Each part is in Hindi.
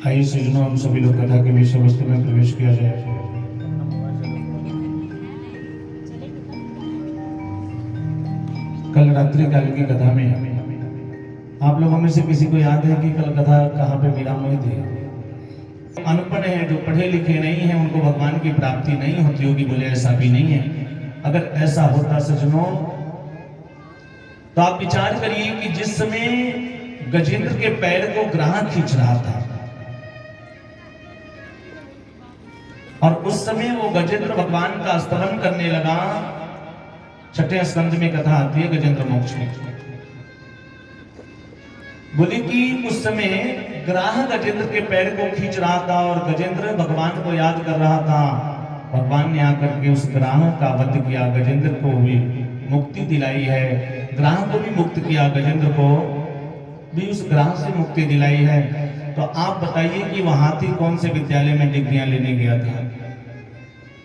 आइए सज्जनों, हम सभी लोग कथा के विषय वस्तु में प्रवेश किया जाए। कल रात्रि काल की कथा में आप लोगों में से किसी को याद है कि कल कथा कहाँ पे विराम हुई थी? अनपढ़ हैं, जो पढ़े लिखे नहीं हैं, उनको भगवान की प्राप्ति नहीं होती होगी। बोले ऐसा भी नहीं है। अगर ऐसा होता सज्जनों, तो आप विचार करिए कि जिस समय गजेंद्र के पैर को ग्राह खींच रहा था और उस समय वो गजेंद्र भगवान का स्तवन करने लगा। छठे स्कंद में कथा आती है गजेंद्र मोक्ष में। बोले कि उस समय ग्राह गजेंद्र के पैर को खींच रहा था और गजेंद्र भगवान को याद कर रहा था। भगवान ने आकर के उस ग्राह का वध किया, गजेंद्र को भी मुक्ति दिलाई है। ग्राह को भी मुक्त किया, गजेंद्र को भी उस ग्राह से मुक्ति दिलाई है। तो आप बताइए कि वह हाथी कौन से विद्यालय में डिग्रियां लेने गया था?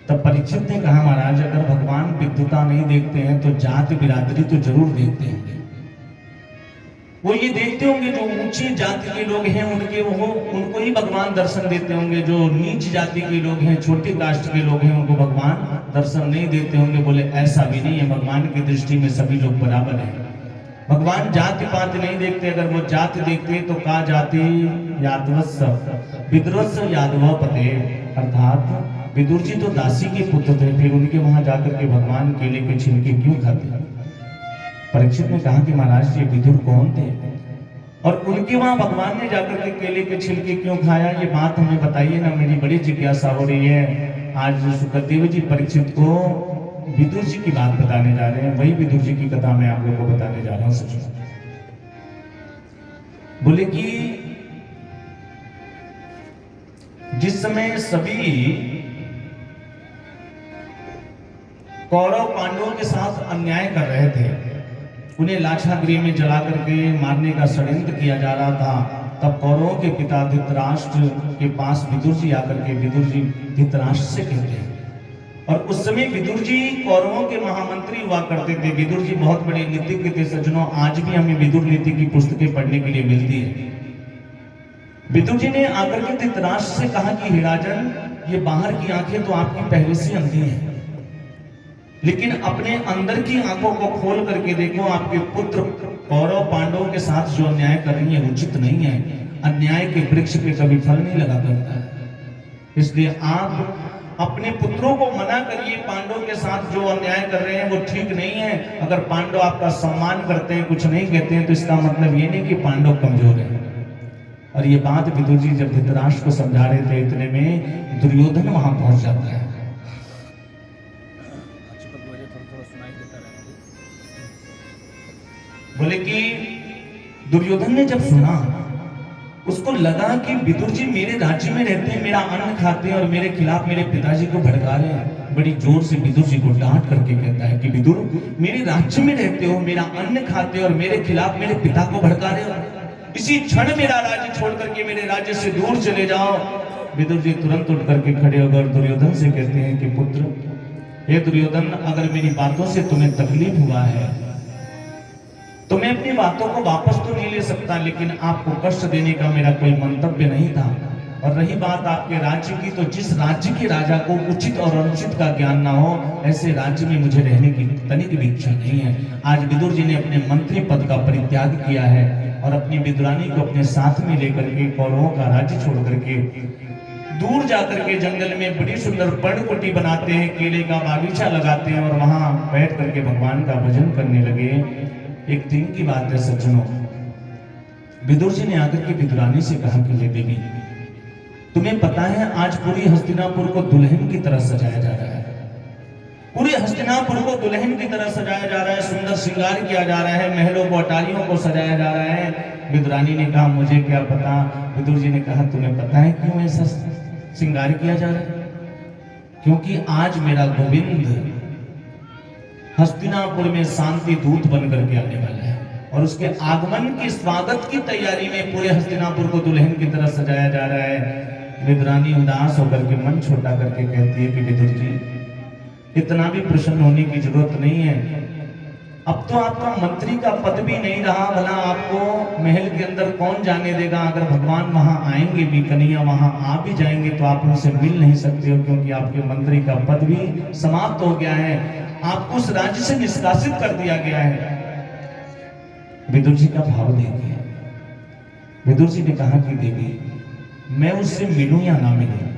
तब परीक्षित ने कहा, महाराज अगर भगवान विद्वता नहीं देखते हैं तो जाति बिरादरी तो जरूर देखते होंगे। वो ये देखते होंगे जो ऊंची जाति के लोग हैं उनको ही भगवान दर्शन देते होंगे। जो नीच जाति के लोग हैं, छोटी कास्ट के लोग हैं, उनको भगवान दर्शन नहीं देते होंगे। बोले ऐसा भी नहीं है, भगवान की दृष्टि में सभी लोग बराबर हैं। भगवान जाति पात नहीं देखते। अगर वो जाति देखते तो का जाति यादवत्स विद्रोत्स यादव पते, अर्थात विदुर जी तो दासी के पुत्र थे, फिर उनके वहां जाकर के भगवान केले के छिलके क्यों खाते? परीक्षित ने कहा कि महाराज ये विदुर कौन थे और उनके वहां भगवान ने जाकर के केले के छिलके क्यों खाया? ये बात हमें बताइए ना, मेरी बड़ी जिज्ञासा हो रही है। आज सुखदेव जी परीक्षित को विदुर जी की बात बताने जा रहे हैं। वही विदुर जी की कथा मैं आप लोगों को बताने जा रहा हूं। सच बोले कि जिस समय सभी कौरव पांडवों के साथ अन्याय कर रहे थे, उन्हें लाक्षागृह में जला करके मारने का षड्यंत्र किया जा रहा था, तब कौरवों के पिता धृतराष्ट्र के पास विदुर जी आकर के विदुर जी धृतराष्ट्र से कहते हैं। और उस समय विदुर जी कौरवों के महामंत्री हुआ करते थे। विदुर जी बहुत बड़े नीतिज्ञ थे सज्जनों। आज भी हमें विदुर नीति की पुस्तकें पढ़ने के लिए मिलती है। विदुर जी ने आकर के धृतराष्ट्र से कहा कि हे राजन, ये बाहर की आंखें तो आपकी पहले से अंधी हैं, लेकिन अपने अंदर की आंखों को खोल करके देखो। आपके पुत्र कौरव पांडवों के साथ जो अन्याय कर रही है उचित नहीं है। अन्याय के वृक्ष पे कभी फल नहीं लगा करता है। इसलिए आप अपने पुत्रों को मना करिए, पांडवों के साथ जो अन्याय कर रहे हैं वो ठीक नहीं है। अगर पांडव आपका सम्मान करते हैं, कुछ नहीं कहते हैं, तो इसका मतलब ये नहीं कि पांडव कमजोर है। और ये बात विदुर जी जब धृतराष्ट्र को समझा रहे थे, इतने में दुर्योधन वहां पहुंच जाता है। बोले कि दुर्योधन ने जब सुना, उसको लगा कि विदुर जी मेरे राज्य में रहते हैं, मेरा अन्न खाते हैं और मेरे खिलाफ मेरे पिताजी को भड़का रहे हैं। बड़ी जोर से विदुर जी को डांट करके कहता है कि विदुर, मेरे राज्य में रहते हो, मेरा अन्न खाते हो और मेरे खिलाफ मेरे पिता को भड़का रहे हो। इसी क्षण मेरा राज्य छोड़ करके मेरे राज्य से दूर चले जाओ। विदुर जी तुरंत उठ करके खड़े होकर दुर्योधन से कहते हैं कि पुत्र, हे दुर्योधन, अगर मेरी बातों से तुम्हें तकलीफ हुआ है तो मैं अपनी बातों को वापस तो नहीं ले सकता, लेकिन आपको कष्ट देने का मेरा कोई मंतव्य नहीं था। और रही बात आपके राज्य की, तो जिस राज्य के राजा को उचित और अनुचित का ज्ञान ना हो, ऐसे राज्य में मुझे रहने की तनिक भी इच्छा नहीं है। आज विदुर जी ने अपने मंत्री पद का परित्याग किया है और अपनी विद्रानी को अपने साथ में लेकर के कौरवों का राज्य छोड़ करके दूर जाकर के जंगल में बड़ी सुंदर पर्णकुटी बनाते हैं, केले का बागीचा लगाते हैं और वहां बैठ करके भगवान का भजन करने लगे। एक दिन की बात है सज्जनों, विदुर जी ने आकर के विदुरानी से कहा कि देवी, तुम्हें पता है आज पूरी हस्तिनापुर को दुल्हन की तरह सजाया जा रहा है। पूरे हस्तिनापुर को दुल्हन की तरह सजाया जा रहा है, सुंदर श्रृंगार किया जा रहा है, महलों को अटारियों को सजाया जा रहा है। विदुरानी ने कहा, मुझे क्या पता। विदुर जी ने कहा, तुम्हें पता है क्यों ऐसा श्रृंगार किया जा रहा है? क्योंकि आज मेरा गोविंद हस्तिनापुर में शांति दूत बनकर के आने वाला है और उसके आगमन की स्वागत की तैयारी में पूरे हस्तिनापुर को दुल्हन की तरह सजाया जा रहा है। विदुरानी उदास होकर के मन छोटा करके कहती है कि विदुर जी, इतना भी प्रसन्न होने की जरूरत नहीं है। अब तो आपका मंत्री का पद भी नहीं रहा, भला आपको महल के अंदर कौन जाने देगा। अगर भगवान वहां आएंगे भी, कन्हैया वहां आ भी जाएंगे तो आप उनसे मिल नहीं सकते हो, क्योंकि आपके मंत्री का पद भी समाप्त हो गया है, आपको उस राज्य से निष्कासित कर दिया गया है। विदुर जी का भाव देखिए। विदुर जी ने कहा कि देवी, मैं उससे मिलूं या ना मिलूं,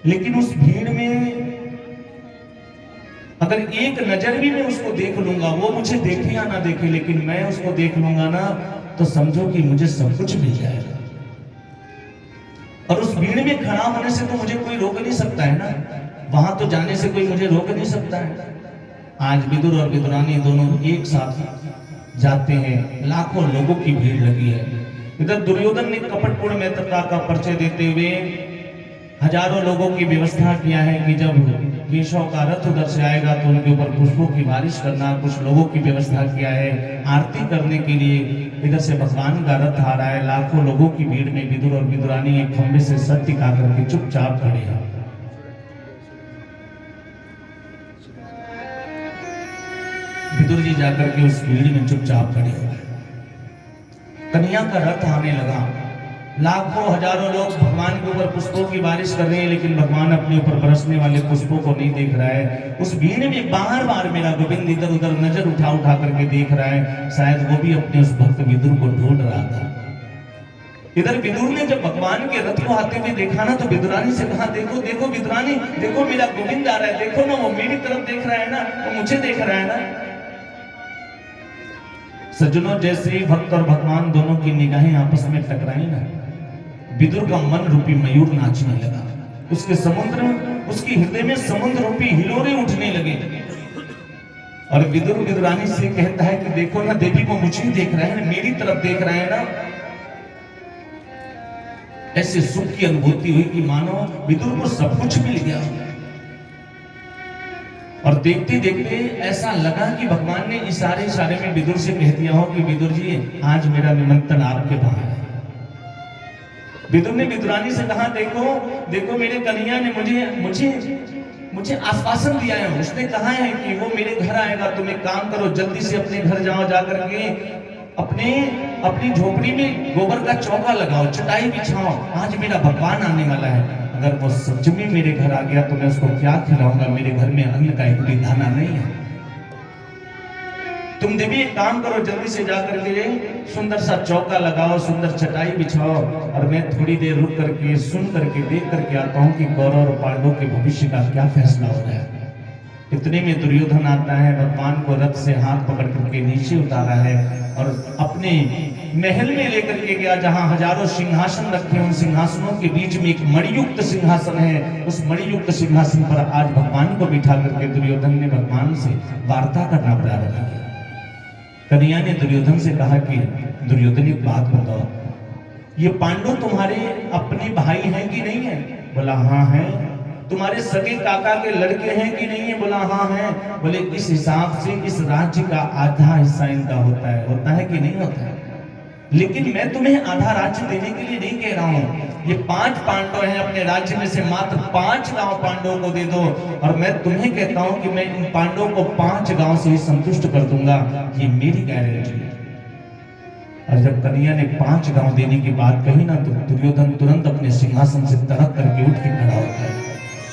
लेकिन उस भीड़ में अगर एक नजर भी मैं उसको देख लूंगा, वो मुझे देखे या ना देखे, लेकिन मैं उसको देख लूंगा ना, तो समझो कि मुझे सब कुछ मिल जाएगा। और उस भीड़ में खड़ा होने से तो मुझे कोई रोक नहीं सकता है ना, वहां तो जाने से कोई मुझे रोक नहीं सकता है। आज विदुर और विदुरानी दोनों एक साथ जाते हैं, लाखों लोगों की भीड़ लगी है। इधर दुर्योधन ने कपटपूर्ण मित्रता का परिचय देते हुए हजारों लोगों की व्यवस्था किया है कि जब केशव का रथ उधर से आएगा तो उनके ऊपर पुष्पों की बारिश करना। कुछ लोगों की व्यवस्था किया है आरती करने के लिए। इधर से भगवान का रथ आ रहा है, लाखों लोगों की भीड़ में विदुर और विदुरानी एक खंबे से सत्य का करके चुपचाप खड़े हैं। विदुर जी जाकर के उस भीड़ में चुपचाप खड़े हो गए। कन्हैया का रथ आने लगा, लाखों हजारों लोग भगवान के ऊपर पुष्पों की बारिश कर रहे हैं, लेकिन भगवान अपने ऊपर बरसने वाले पुष्पों को नहीं देख रहा है। उस भीड़ में बार बार मेरा गोविंद इधर उधर नजर उठा उठा करके देख रहा है, शायद वो भी अपने उस भक्त विदुर को ढूंढ रहा था। इधर विदुर ने जब भगवान के रथ को आते हुए देखा ना, तो विदुरानी से कहा, देखो देखो विदुरानी, देखो मेरा गोविंद आ रहा है, देखो ना वो मेरी तरफ देख रहा है ना, वो मुझे देख रहा है ना। सज्जनों, जैसे भक्त और भगवान दोनों की निगाहें आपस में टकराई ना, विदुर का मन रूपी मयूर नाचने लगा। उसके समुद्र, उसके हृदय में समुद्र रूपी हिलोरे उठने लगे। और विदुर विदुरानी से कहता है कि देखो ना देवी, वो मुझे देख रहा है, मेरी तरफ देख रहा है ना। ऐसे सुख की अनुभूति हुई कि मानो विदुर को सब कुछ मिल गया। और देखते देखते ऐसा लगा कि भगवान ने इशारे इशारे में विदुर से कह दिया हो कि विदुर जी, आज मेरा निमंत्रण आपके वहां है। विदुर ने विदुरानी से कहा, देखो देखो मेरे कन्हैया ने मुझे आश्वासन दिया है। उसने कहा है कि वो मेरे घर आएगा। तुम एक काम करो, जल्दी से अपने घर जाओ, जाकर के अपनी झोपड़ी में गोबर का चौका लगाओ, चटाई बिछाओ, आज मेरा भगवान आने वाला है। अगर वो सच में मेरे घर आ गया तो मैं उसको क्या खिलाऊंगा, मेरे घर में अन्न का एक भी दाना नहीं है। तुम देवी एक काम करो, जल्दी से जाकर के सुंदर सा चौका लगाओ, सुंदर चटाई बिछाओ, और मैं थोड़ी देर रुक करके सुन करके देख करके आता हूँ कि कौरव और पांडवों के भविष्य का क्या फैसला हो रहा है। इतने में दुर्योधन आता है, भगवान को रथ से हाथ पकड़ करके नीचे उतारा है और अपने महल में लेकर के गया, जहां हजारों सिंहासन रखे। उन सिंहासनों के बीच में एक मणियुक्त सिंहासन है। उस मणियुक्त सिंहासन पर आज भगवान को बिठा करके दुर्योधन ने भगवान से वार्ता करना प्रारंभ किया। कन्हैया ने दुर्योधन से कहा कि दुर्योधन एक बात बताओ, ये पांडव तुम्हारे अपने भाई हैं कि नहीं है? बोला हाँ है। तुम्हारे सगे काका के लड़के हैं कि नहीं है? बोला हाँ है। बोले इस हिसाब से इस राज्य का आधा हिस्सा इनका होता है कि नहीं होता है? लेकिन मैं तुम्हें आधा राज्य देने के लिए नहीं कह रहा हूँ। ये 5 पांडव हैं, अपने राज्य में से मात्र 5 गांव पांडवों को दे दो, और मैं तुम्हें कहता हूँ कि मैं इन पांडवों को 5 गांव से ही संतुष्ट कर दूंगा। ये मेरी गारंटी है। और जब कन्हैया ने 5 गांव देने की बात कही ना, तो दुर्योधन तुरंत अपने सिंहासन से तड़क करके उठ के खड़ा होता है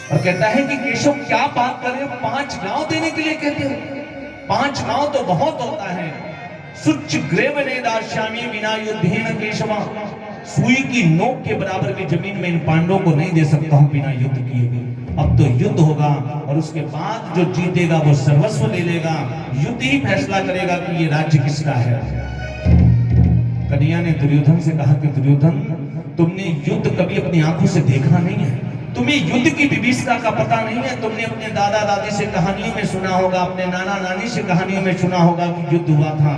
और कहता है कि केशव क्या बात कर रहे हो, 5 गांव देने के लिए कहते हो? 5 गांव तो बहुत होता है। सुच ग्रेव ने दाश्यामी बिना युद्धेन केशवा, सुई की नोक के बराबर भी जमीन में इन पांडवों को नहीं दे सकता हूं बिना युद्ध किए हुए। अब तो युद्ध होगा और उसके बाद जो जीतेगा वो सर्वस्व ले लेगा। युद्ध ही फैसला करेगा कि ये राज्य किसका है। कन्हैया ने दुर्योधन से कहा कि दुर्योधन, तुमने युद्ध कभी अपनी आंखों से देखा नहीं है, तुम्हें युद्ध की विभीषिका का पता नहीं है। तुमने अपने दादा दादी से कहानियों में सुना होगा, अपने नाना नानी से कहानियों में सुना होगा कि युद्ध हुआ था।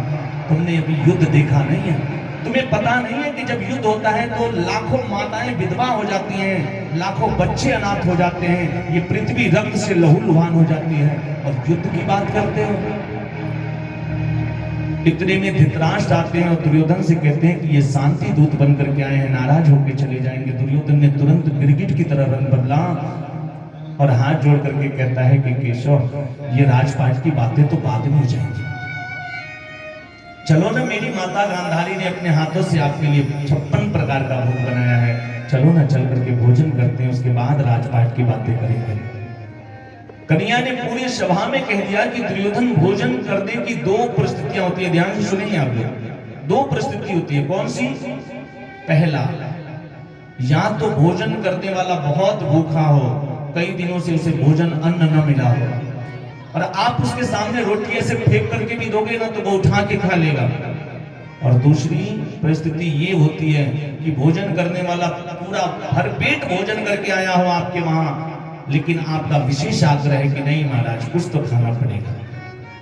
तुमने अभी युद्ध देखा नहीं है। तुम्हें पता नहीं है कि जब युद्ध होता है तो लाखों माताएं विधवा हो जाती हैं, लाखों बच्चे अनाथ हो जाते हैं, ये पृथ्वी रक्त से लहूलुहान हो जाती है, और युद्ध की बात करते हो। इतने में धृतराष्ट्र आते हैं और दुर्योधन से कहते हैं कि ये शांति दूत बनकर के आए हैं, नाराज होकर चले जाएंगे। दुर्योधन ने तुरंत गिरगिट की तरह रंग बदला और हाथ जोड़ करके कहता है कि केशव, ये राजपाट की बातें तो बाद में हो जाएंगी, चलो ना, मेरी माता गांधारी ने अपने हाथों से आपके लिए 56 प्रकार का भोग बनाया है, चलो ना चल करके भोजन करते हैं, उसके बाद राजपाट की बातें करेंगे। कन्या ने पूरी सभा में कह दिया कि दुर्योधन, भोजन करने की दो परिस्थितियां होती है, ध्यान से सुनेंगे आप लोग। दो परिस्थिति होती है, कौन सी? पहला, या तो भोजन करने वाला बहुत भूखा हो, कई दिनों से उसे भोजन अन्न न मिला हो, और आप उसके सामने रोटी ऐसे फेंक करके भी दोगे ना तो वो उठा के खा लेगा। और दूसरी परिस्थिति ये होती है कि भोजन करने वाला पूरा भरपेट भोजन करके आया हो आपके वहां, लेकिन आपका विशेष आग्रह है कि नहीं महाराज कुछ तो खाना पड़ेगा,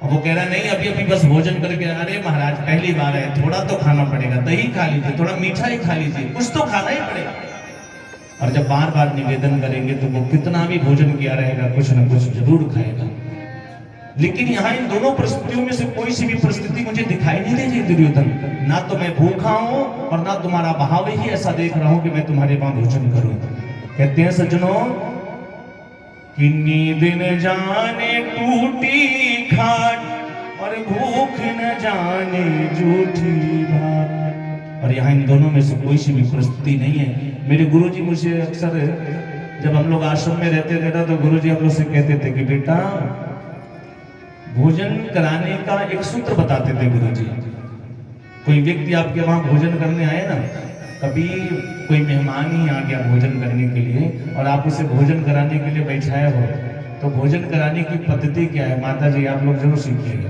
और वो कह रहा नहीं अभी अभी बस भोजन करके, अरे महाराज पहली बार है, थोड़ा तो खाना पड़ेगा, दही खा लीजिए, थोड़ा मीठा ही खा लीजिए, कुछ तो खाना ही पड़ेगा। और जब बार बार निवेदन करेंगे तो वो कितना भी भोजन किया रहेगा, कुछ न कुछ जरूर खाएगा। लेकिन यहाँ इन दोनों परिस्थितियों में से कोई सी भी परिस्थिति मुझे दिखाई नहीं दे रही दुर्योधन, ना तो मैं भूखा हूं और ना तुम्हारा भाव ही ऐसा देख रहा हूं कि मैं तुम्हारे वहां भोजन करूं। कहते हैं सज्जनों, किन्नी दिन जाने टूटी खाट और भूख न जाने जूठी भात। और यहाँ इन दोनों में से कोई सी भी परिस्थिति नहीं है। मेरे गुरुजी मुझे अक्सर, जब हम लोग आश्रम में रहते थे ना, तो गुरुजी हम लोग से कहते थे कि बेटा भोजन कराने का एक सूत्र बताते थे गुरुजी। कोई व्यक्ति आपके वहां भोजन करने आए ना, कभी कोई मेहमान ही आ गया भोजन करने के लिए और आप उसे भोजन कराने के लिए बैठाए हो, तो भोजन कराने की पद्धति क्या है माता जी, आप लोग जरूर सीखिएगा।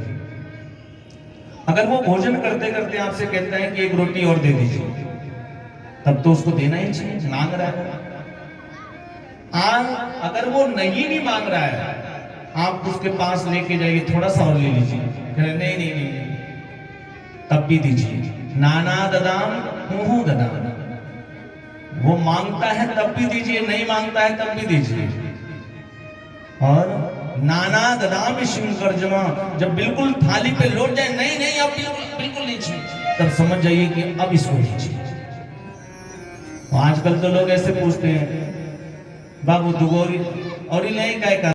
अगर वो भोजन करते करते आपसे कहता है कि एक रोटी और दे दीजिए, तब तो उसको देना ही चाहिए, मांग रहा है। अगर वो नहीं मांग रहा है, आप उसके पास लेके जाइए, थोड़ा सा और ले लीजिए, नहीं नहीं नहीं, तब भी दीजिए। नाना ददाम मुहु ददाम, वो मांगता है तब भी दीजिए, नहीं मांगता है तब भी दीजिए। और नाना ददाम शिंकर्जमा, जब बिल्कुल थाली पे लौट जाए, नहीं नहीं अब बिल्कुल नहीं चाहिए, तब समझ जाइए कि अब इसको दीजिए। आजकल तो लोग ऐसे पूछते हैं, बाबू दुगोरी और ही नहीं, क्या